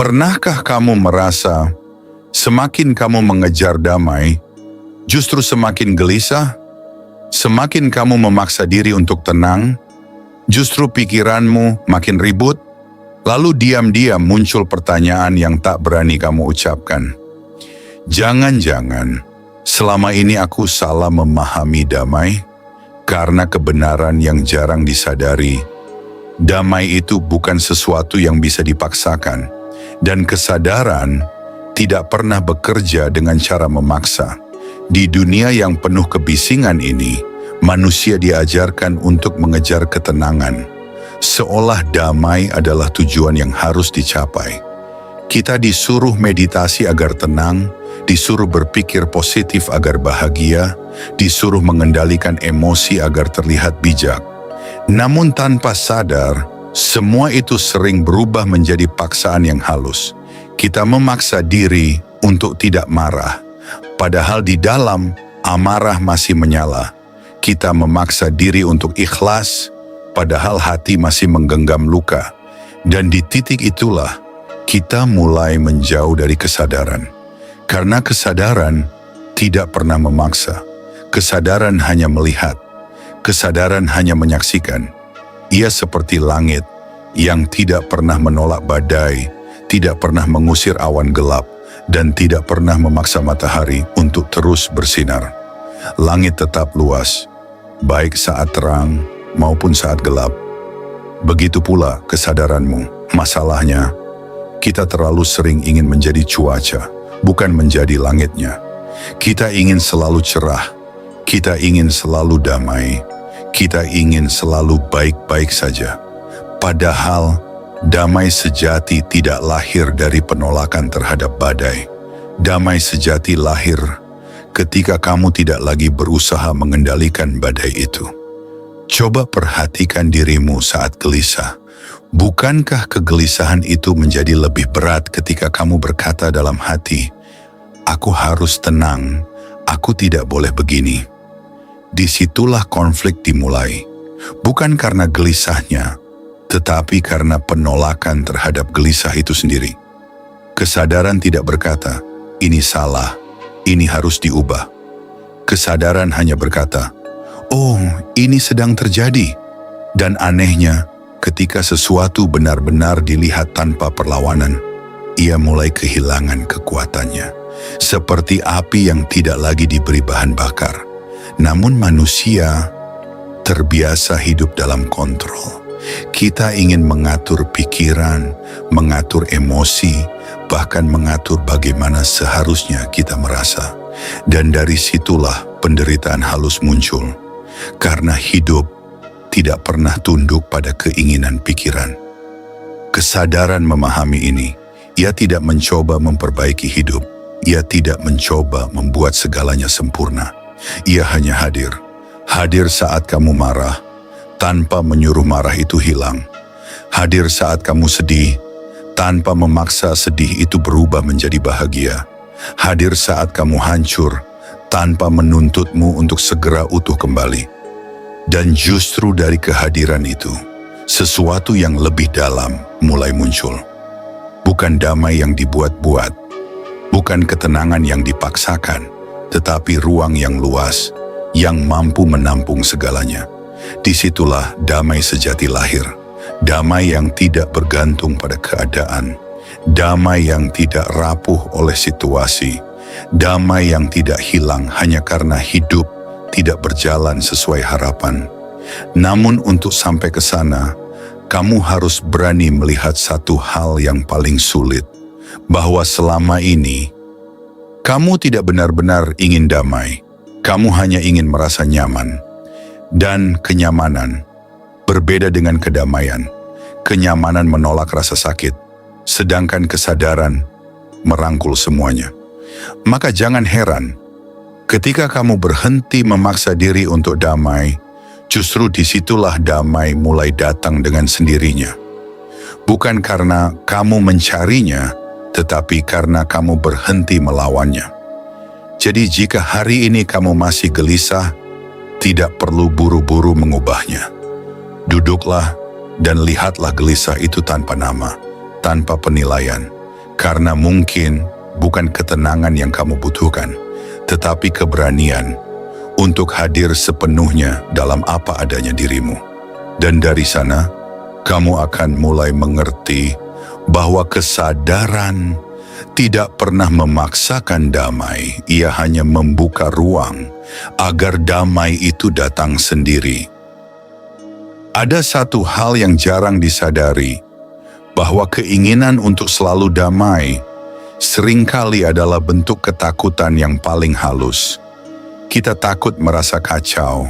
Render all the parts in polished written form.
Pernahkah kamu merasa semakin kamu mengejar damai, justru semakin gelisah? Semakin kamu memaksa diri untuk tenang, justru pikiranmu makin ribut? Lalu diam-diam muncul pertanyaan yang tak berani kamu ucapkan. Jangan-jangan selama ini aku salah memahami damai? Karena kebenaran yang jarang disadari, damai itu bukan sesuatu yang bisa dipaksakan, dan kesadaran tidak pernah bekerja dengan cara memaksa. Di dunia yang penuh kebisingan ini, manusia diajarkan untuk mengejar ketenangan, seolah damai adalah tujuan yang harus dicapai. Kita disuruh meditasi agar tenang, disuruh berpikir positif agar bahagia, disuruh mengendalikan emosi agar terlihat bijak. Namun tanpa sadar, semua itu sering berubah menjadi paksaan yang halus. Kita memaksa diri untuk tidak marah, padahal di dalam amarah masih menyala. Kita memaksa diri untuk ikhlas, padahal hati masih menggenggam luka. Dan di titik itulah, kita mulai menjauh dari kesadaran. Karena kesadaran tidak pernah memaksa. Kesadaran hanya melihat. Kesadaran hanya menyaksikan. Ia seperti langit yang tidak pernah menolak badai, tidak pernah mengusir awan gelap, dan tidak pernah memaksa matahari untuk terus bersinar. Langit tetap luas, baik saat terang maupun saat gelap. Begitu pula kesadaranmu. Masalahnya, kita terlalu sering ingin menjadi cuaca, bukan menjadi langitnya. Kita ingin selalu cerah, kita ingin selalu damai, kita ingin selalu baik-baik saja. Padahal, damai sejati tidak lahir dari penolakan terhadap badai. Damai sejati lahir ketika kamu tidak lagi berusaha mengendalikan badai itu. Coba perhatikan dirimu saat gelisah. Bukankah kegelisahan itu menjadi lebih berat ketika kamu berkata dalam hati, "Aku harus tenang, aku tidak boleh begini." Disitulah konflik dimulai, bukan karena gelisahnya, tetapi karena penolakan terhadap gelisah itu sendiri. Kesadaran tidak berkata, "Ini salah, ini harus diubah." Kesadaran hanya berkata, "Oh, ini sedang terjadi." Dan anehnya, ketika sesuatu benar-benar dilihat tanpa perlawanan, ia mulai kehilangan kekuatannya. Seperti api yang tidak lagi diberi bahan bakar. Namun manusia terbiasa hidup dalam kontrol. Kita ingin mengatur pikiran, mengatur emosi, bahkan mengatur bagaimana seharusnya kita merasa. Dan dari situlah penderitaan halus muncul. Karena hidup tidak pernah tunduk pada keinginan pikiran. Kesadaran memahami ini, ia tidak mencoba memperbaiki hidup. Ia tidak mencoba membuat segalanya sempurna. Ia hanya hadir. Hadir saat kamu marah, tanpa menyuruh marah itu hilang. Hadir saat kamu sedih, tanpa memaksa sedih itu berubah menjadi bahagia. Hadir saat kamu hancur, tanpa menuntutmu untuk segera utuh kembali. Dan justru dari kehadiran itu, sesuatu yang lebih dalam mulai muncul. Bukan damai yang dibuat-buat, bukan ketenangan yang dipaksakan, tetapi ruang yang luas, yang mampu menampung segalanya. Disitulah damai sejati lahir. Damai yang tidak bergantung pada keadaan. Damai yang tidak rapuh oleh situasi. Damai yang tidak hilang hanya karena hidup tidak berjalan sesuai harapan. Namun untuk sampai ke sana, kamu harus berani melihat satu hal yang paling sulit. Bahwa selama ini, kamu tidak benar-benar ingin damai. Kamu hanya ingin merasa nyaman. Dan kenyamanan berbeda dengan kedamaian. Kenyamanan menolak rasa sakit, sedangkan kesadaran merangkul semuanya. Maka jangan heran, ketika kamu berhenti memaksa diri untuk damai, justru disitulah damai mulai datang dengan sendirinya. Bukan karena kamu mencarinya, tetapi karena kamu berhenti melawannya. Jadi jika hari ini kamu masih gelisah, tidak perlu buru-buru mengubahnya. Duduklah dan lihatlah gelisah itu tanpa nama, tanpa penilaian. Karena mungkin bukan ketenangan yang kamu butuhkan, tetapi keberanian untuk hadir sepenuhnya dalam apa adanya dirimu. Dan dari sana, kamu akan mulai mengerti bahwa kesadaran tidak pernah memaksakan damai, ia hanya membuka ruang agar damai itu datang sendiri. Ada satu hal yang jarang disadari, bahwa keinginan untuk selalu damai seringkali adalah bentuk ketakutan yang paling halus. Kita takut merasa kacau,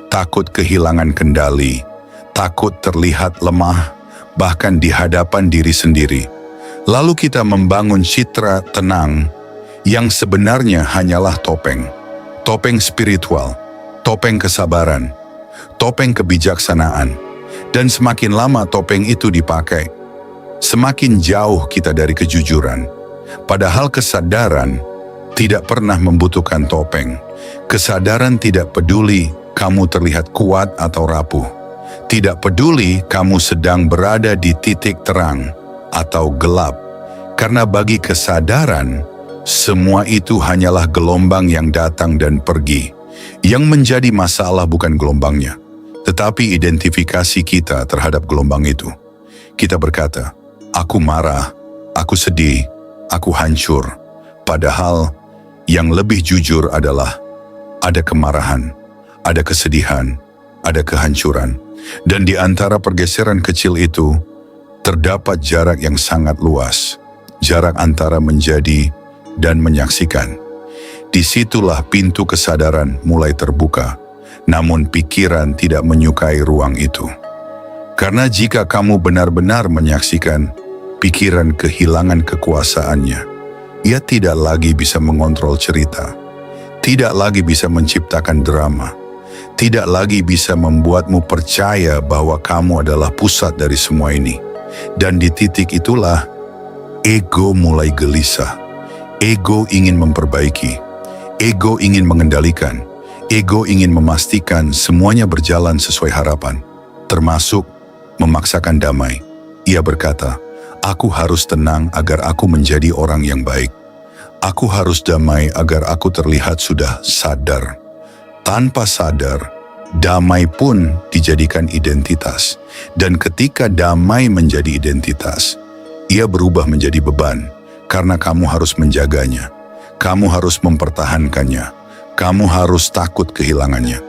takut kehilangan kendali, takut terlihat lemah, bahkan di hadapan diri sendiri. Lalu kita membangun citra tenang yang sebenarnya hanyalah topeng. Topeng spiritual, topeng kesabaran, topeng kebijaksanaan. Dan semakin lama topeng itu dipakai, semakin jauh kita dari kejujuran. Padahal kesadaran tidak pernah membutuhkan topeng. Kesadaran tidak peduli kamu terlihat kuat atau rapuh. Tidak peduli kamu sedang berada di titik terang atau gelap. Karena bagi kesadaran, semua itu hanyalah gelombang yang datang dan pergi. Yang menjadi masalah bukan gelombangnya, tetapi identifikasi kita terhadap gelombang itu. Kita berkata, aku marah, aku sedih, aku hancur. Padahal yang lebih jujur adalah ada kemarahan, ada kesedihan, ada kehancuran. Dan di antara pergeseran kecil itu, terdapat jarak yang sangat luas. Jarak antara menjadi dan menyaksikan. Disitulah pintu kesadaran mulai terbuka, namun pikiran tidak menyukai ruang itu. Karena jika kamu benar-benar menyaksikan, pikiran kehilangan kekuasaannya. Ia tidak lagi bisa mengontrol cerita, tidak lagi bisa menciptakan drama, tidak lagi bisa membuatmu percaya bahwa kamu adalah pusat dari semua ini. Dan di titik itulah, ego mulai gelisah. Ego ingin memperbaiki. Ego ingin mengendalikan. Ego ingin memastikan semuanya berjalan sesuai harapan, termasuk memaksakan damai. Ia berkata, aku harus tenang agar aku menjadi orang yang baik. Aku harus damai agar aku terlihat sudah sadar. Tanpa sadar, damai pun dijadikan identitas. Dan ketika damai menjadi identitas, ia berubah menjadi beban, karena kamu harus menjaganya. Kamu harus mempertahankannya. Kamu harus takut kehilangannya.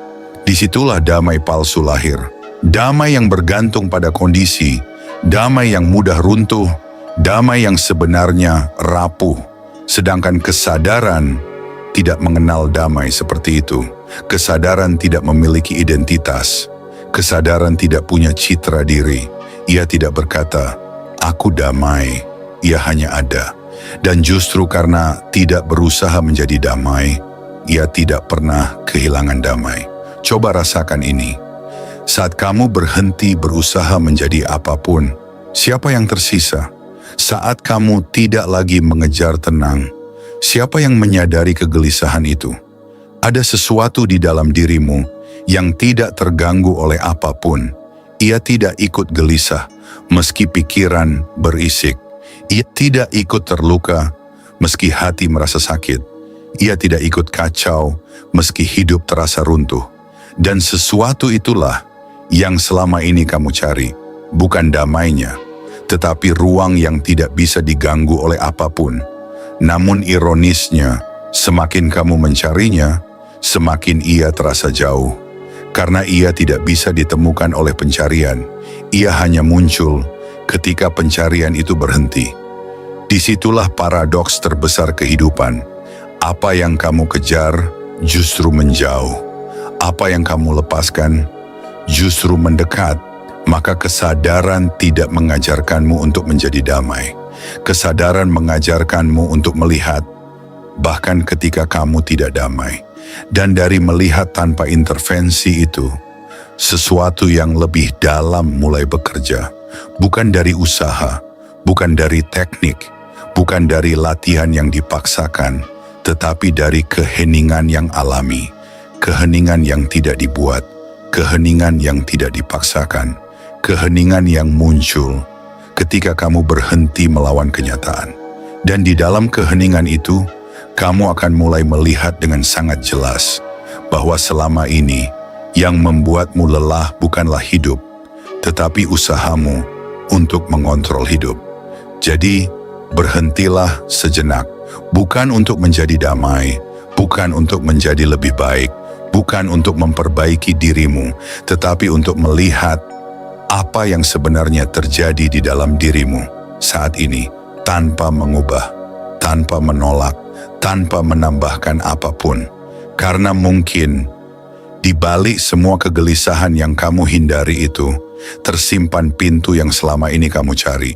Disitulah damai palsu lahir. Damai yang bergantung pada kondisi, damai yang mudah runtuh, damai yang sebenarnya rapuh. Sedangkan kesadaran tidak mengenal damai seperti itu. Kesadaran tidak memiliki identitas. Kesadaran tidak punya citra diri. Ia tidak berkata, aku damai. Ia hanya ada. Dan justru karena tidak berusaha menjadi damai, ia tidak pernah kehilangan damai. Coba rasakan ini. Saat kamu berhenti berusaha menjadi apapun, siapa yang tersisa? Saat kamu tidak lagi mengejar tenang, siapa yang menyadari kegelisahan itu? Ada sesuatu di dalam dirimu yang tidak terganggu oleh apapun. Ia tidak ikut gelisah, meski pikiran berisik. Ia tidak ikut terluka, meski hati merasa sakit. Ia tidak ikut kacau, meski hidup terasa runtuh. Dan sesuatu itulah yang selama ini kamu cari, bukan damainya, tetapi ruang yang tidak bisa diganggu oleh apapun. Namun ironisnya, semakin kamu mencarinya, semakin ia terasa jauh. Karena ia tidak bisa ditemukan oleh pencarian, ia hanya muncul ketika pencarian itu berhenti. Disitulah paradoks terbesar kehidupan. Apa yang kamu kejar justru menjauh. Apa yang kamu lepaskan justru mendekat. Maka kesadaran tidak mengajarkanmu untuk menjadi damai. Kesadaran mengajarkanmu untuk melihat, bahkan ketika kamu tidak damai. Dan dari melihat tanpa intervensi itu, sesuatu yang lebih dalam mulai bekerja. Bukan dari usaha, bukan dari teknik, bukan dari latihan yang dipaksakan, tetapi dari keheningan yang alami, keheningan yang tidak dibuat, keheningan yang tidak dipaksakan, keheningan yang muncul ketika kamu berhenti melawan kenyataan, Dan di dalam keheningan itu, kamu akan mulai melihat dengan sangat jelas bahwa selama ini yang membuatmu lelah bukanlah hidup, tetapi usahamu untuk mengontrol hidup. Jadi, berhentilah sejenak, bukan untuk menjadi damai, bukan untuk menjadi lebih baik, bukan untuk memperbaiki dirimu, tetapi untuk melihat apa yang sebenarnya terjadi di dalam dirimu saat ini, tanpa mengubah, tanpa menolak, tanpa menambahkan apapun. Karena mungkin di balik semua kegelisahan yang kamu hindari itu, tersimpan pintu yang selama ini kamu cari.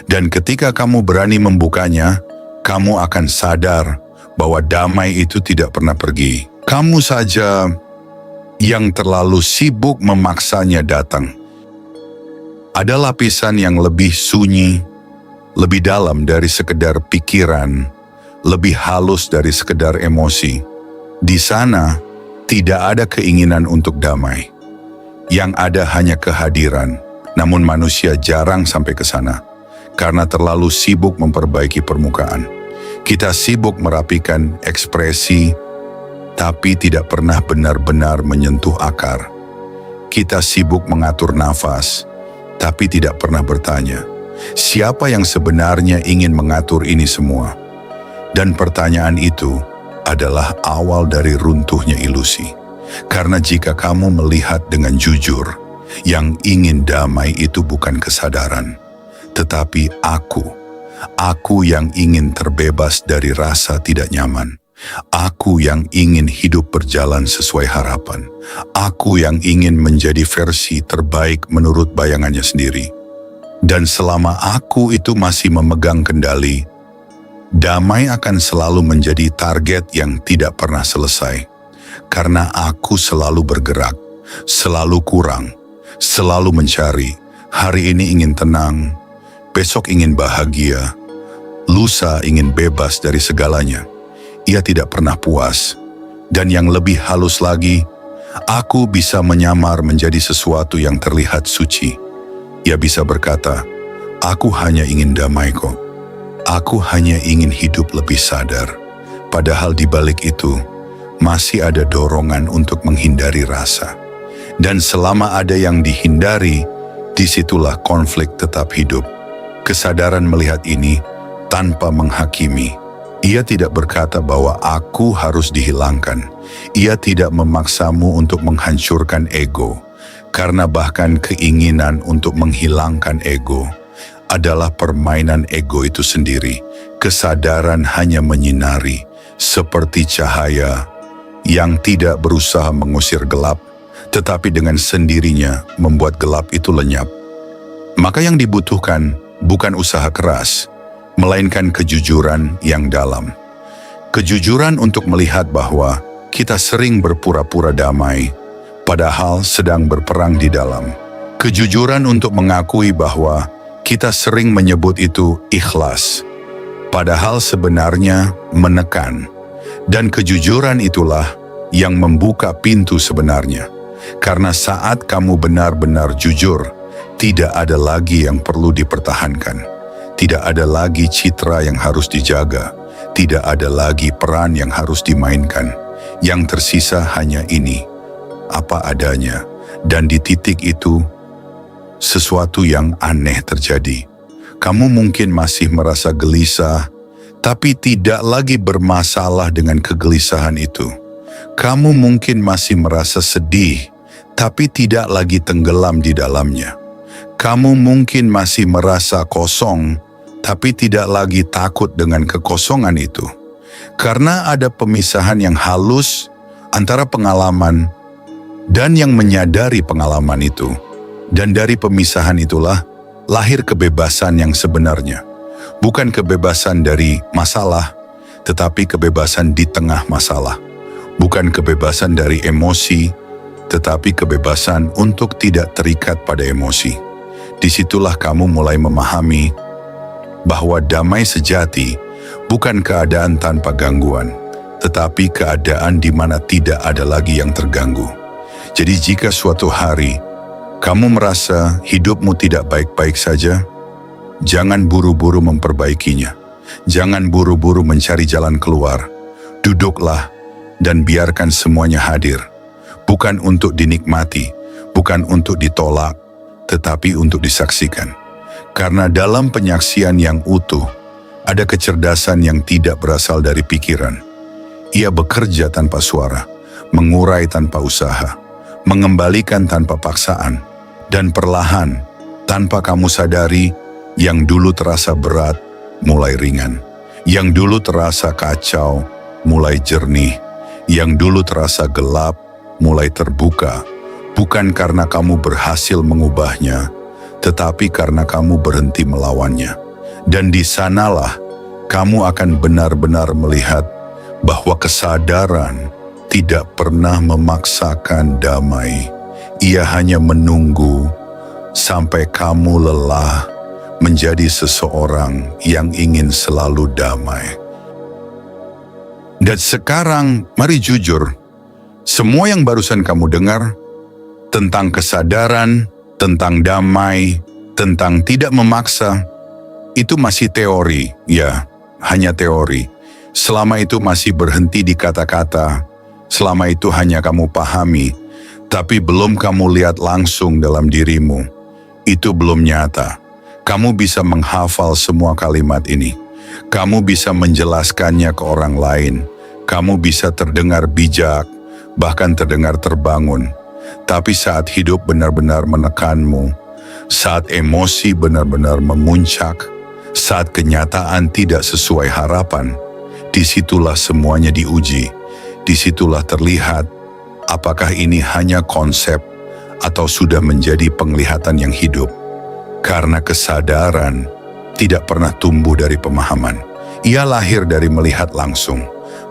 Dan ketika kamu berani membukanya, kamu akan sadar bahwa damai itu tidak pernah pergi. Kamu saja yang terlalu sibuk memaksanya datang. Ada lapisan yang lebih sunyi, lebih dalam dari sekedar pikiran, lebih halus dari sekedar emosi. Di sana tidak ada keinginan untuk damai. Yang ada hanya kehadiran, namun manusia jarang sampai ke sana karena terlalu sibuk memperbaiki permukaan. Kita sibuk merapikan ekspresi, tapi tidak pernah benar-benar menyentuh akar. Kita sibuk mengatur nafas, tapi tidak pernah bertanya, siapa yang sebenarnya ingin mengatur ini semua? Dan pertanyaan itu adalah awal dari runtuhnya ilusi. Karena jika kamu melihat dengan jujur, yang ingin damai itu bukan kesadaran, tetapi aku yang ingin terbebas dari rasa tidak nyaman. Aku yang ingin hidup berjalan sesuai harapan. Aku yang ingin menjadi versi terbaik menurut bayangannya sendiri. Dan selama aku itu masih memegang kendali, damai akan selalu menjadi target yang tidak pernah selesai. Karena aku selalu bergerak, selalu kurang, selalu mencari. Hari ini ingin tenang, besok ingin bahagia, lusa ingin bebas dari segalanya. Ia tidak pernah puas. Dan yang lebih halus lagi, aku bisa menyamar menjadi sesuatu yang terlihat suci. Ia bisa berkata, aku hanya ingin damai kok. Aku hanya ingin hidup lebih sadar. Padahal di balik itu, masih ada dorongan untuk menghindari rasa. Dan selama ada yang dihindari, disitulah konflik tetap hidup. Kesadaran melihat ini tanpa menghakimi. Ia tidak berkata bahwa aku harus dihilangkan. Ia tidak memaksamu untuk menghancurkan ego. Karena bahkan keinginan untuk menghilangkan ego adalah permainan ego itu sendiri. Kesadaran hanya menyinari seperti cahaya yang tidak berusaha mengusir gelap, tetapi dengan sendirinya membuat gelap itu lenyap. Maka yang dibutuhkan bukan usaha keras, melainkan kejujuran yang dalam. Kejujuran untuk melihat bahwa kita sering berpura-pura damai, padahal sedang berperang di dalam. Kejujuran untuk mengakui bahwa kita sering menyebut itu ikhlas, padahal sebenarnya menekan. Dan kejujuran itulah yang membuka pintu sebenarnya. Karena saat kamu benar-benar jujur, tidak ada lagi yang perlu dipertahankan. Tidak ada lagi citra yang harus dijaga. Tidak ada lagi peran yang harus dimainkan. Yang tersisa hanya ini, apa adanya. Dan di titik itu, sesuatu yang aneh terjadi. Kamu mungkin masih merasa gelisah, tapi tidak lagi bermasalah dengan kegelisahan itu. Kamu mungkin masih merasa sedih, tapi tidak lagi tenggelam di dalamnya. Kamu mungkin masih merasa kosong, tapi tidak lagi takut dengan kekosongan itu. Karena ada pemisahan yang halus antara pengalaman dan yang menyadari pengalaman itu. Dan dari pemisahan itulah lahir kebebasan yang sebenarnya. Bukan kebebasan dari masalah, tetapi kebebasan di tengah masalah. Bukan kebebasan dari emosi, tetapi kebebasan untuk tidak terikat pada emosi. Disitulah kamu mulai memahami bahwa damai sejati bukan keadaan tanpa gangguan, tetapi keadaan di mana tidak ada lagi yang terganggu. Jadi jika suatu hari kamu merasa hidupmu tidak baik-baik saja, jangan buru-buru memperbaikinya. Jangan buru-buru mencari jalan keluar. Duduklah dan biarkan semuanya hadir. Bukan untuk dinikmati, bukan untuk ditolak, tetapi untuk disaksikan. Karena dalam penyaksian yang utuh, ada kecerdasan yang tidak berasal dari pikiran. Ia bekerja tanpa suara, mengurai tanpa usaha, mengembalikan tanpa paksaan, dan perlahan, tanpa kamu sadari, yang dulu terasa berat, mulai ringan. Yang dulu terasa kacau, mulai jernih. Yang dulu terasa gelap, mulai terbuka. Bukan karena kamu berhasil mengubahnya, tetapi karena kamu berhenti melawannya. Dan di sanalah kamu akan benar-benar melihat bahwa kesadaran tidak pernah memaksakan damai. Ia hanya menunggu sampai kamu lelah menjadi seseorang yang ingin selalu damai. Dan sekarang, mari jujur, semua yang barusan kamu dengar tentang kesadaran, tentang damai, tentang tidak memaksa, itu masih teori, ya, hanya teori. Selama itu masih berhenti di kata-kata, selama itu hanya kamu pahami, tapi belum kamu lihat langsung dalam dirimu. Itu belum nyata. Kamu bisa menghafal semua kalimat ini. Kamu bisa menjelaskannya ke orang lain. Kamu bisa terdengar bijak, bahkan terdengar terbangun. Tapi saat hidup benar-benar menekanmu, saat emosi benar-benar memuncak, saat kenyataan tidak sesuai harapan, disitulah semuanya diuji. Disitulah terlihat apakah ini hanya konsep atau sudah menjadi penglihatan yang hidup. Karena kesadaran tidak pernah tumbuh dari pemahaman. Ia lahir dari melihat langsung.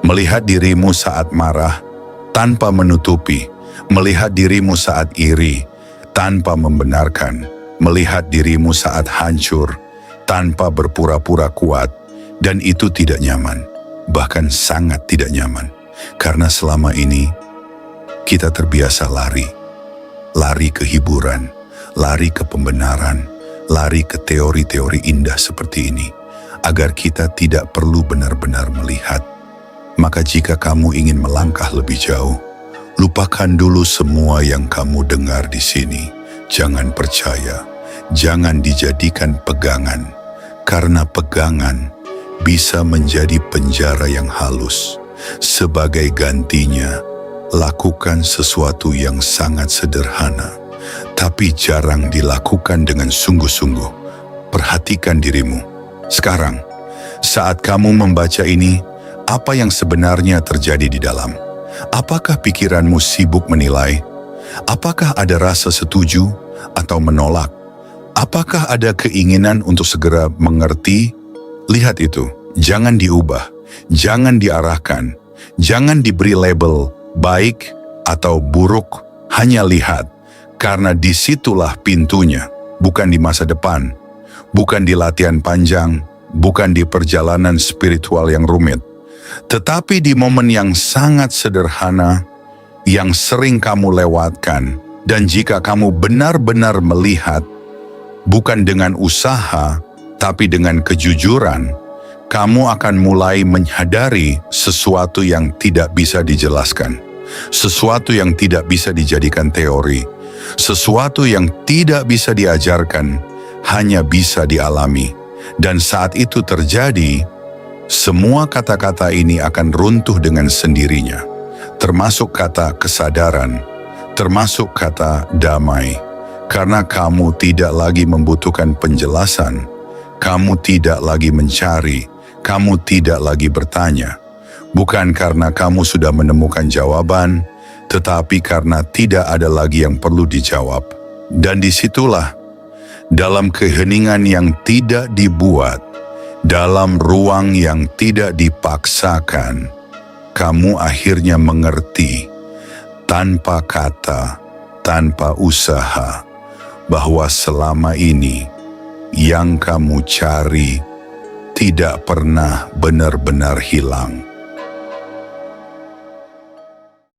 Melihat dirimu saat marah tanpa menutupi. Melihat dirimu saat iri tanpa membenarkan. Melihat dirimu saat hancur tanpa berpura-pura kuat. Dan itu tidak nyaman. Bahkan sangat tidak nyaman. Karena selama ini kita terbiasa lari. Lari ke hiburan. Lari ke pembenaran. Lari ke teori-teori indah seperti ini. Agar kita tidak perlu benar-benar melihat. Maka jika kamu ingin melangkah lebih jauh, lupakan dulu semua yang kamu dengar di sini. Jangan percaya, jangan dijadikan pegangan, karena pegangan bisa menjadi penjara yang halus. Sebagai gantinya, lakukan sesuatu yang sangat sederhana, tapi jarang dilakukan dengan sungguh-sungguh. Perhatikan dirimu. Sekarang, saat kamu membaca ini, apa yang sebenarnya terjadi di dalam? Apakah pikiranmu sibuk menilai? Apakah ada rasa setuju atau menolak? Apakah ada keinginan untuk segera mengerti? Lihat itu, jangan diubah, jangan diarahkan, jangan diberi label baik atau buruk, hanya lihat. Karena disitulah pintunya, bukan di masa depan, bukan di latihan panjang, bukan di perjalanan spiritual yang rumit. Tetapi di momen yang sangat sederhana, yang sering kamu lewatkan, dan jika kamu benar-benar melihat, bukan dengan usaha, tapi dengan kejujuran, kamu akan mulai menyadari sesuatu yang tidak bisa dijelaskan, sesuatu yang tidak bisa dijadikan teori, sesuatu yang tidak bisa diajarkan, hanya bisa dialami. Dan saat itu terjadi, semua kata-kata ini akan runtuh dengan sendirinya, termasuk kata kesadaran, termasuk kata damai, karena kamu tidak lagi membutuhkan penjelasan, kamu tidak lagi mencari, kamu tidak lagi bertanya, bukan karena kamu sudah menemukan jawaban, tetapi karena tidak ada lagi yang perlu dijawab. Dan disitulah, dalam keheningan yang tidak dibuat, dalam ruang yang tidak dipaksakan, kamu akhirnya mengerti tanpa kata, tanpa usaha, bahwa selama ini yang kamu cari tidak pernah benar-benar hilang.